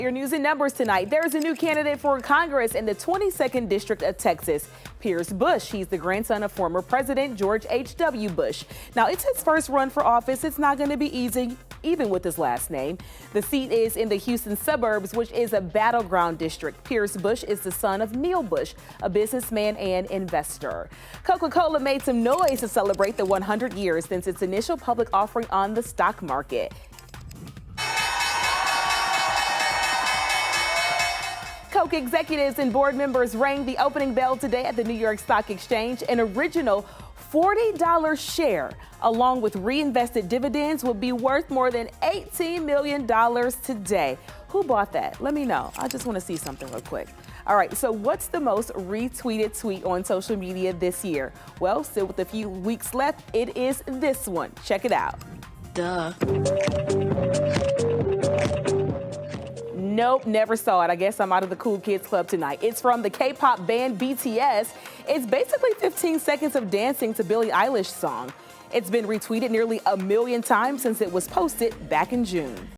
Your news and numbers tonight. There's a new candidate for Congress in the 22nd District of Texas, Pierce Bush. He's the grandson of former President George H.W. Bush. Now, it's his first run for office. It's not going to be easy, even with his last name. The seat is in the Houston suburbs, which is a battleground district. Pierce Bush is the son of Neil Bush, a businessman and investor. Coca-Cola made some noise to celebrate the 100 years since its initial public offering on the stock market. Coke executives and board members rang the opening bell today at the New York Stock Exchange. An original $40 share, along with reinvested dividends, will be worth more than $18 million today. Who bought that? Let me know. I just want to see something real quick. All right, so what's the most retweeted tweet on social media this year? Well, still with a few weeks left, it is this one. Check it out. Duh. Nope, never saw it. I guess I'm out of the cool kids club tonight. It's from the K-pop band BTS. It's basically 15 seconds of dancing to Billie Eilish's song. It's been retweeted nearly 1 million times since it was posted back in June.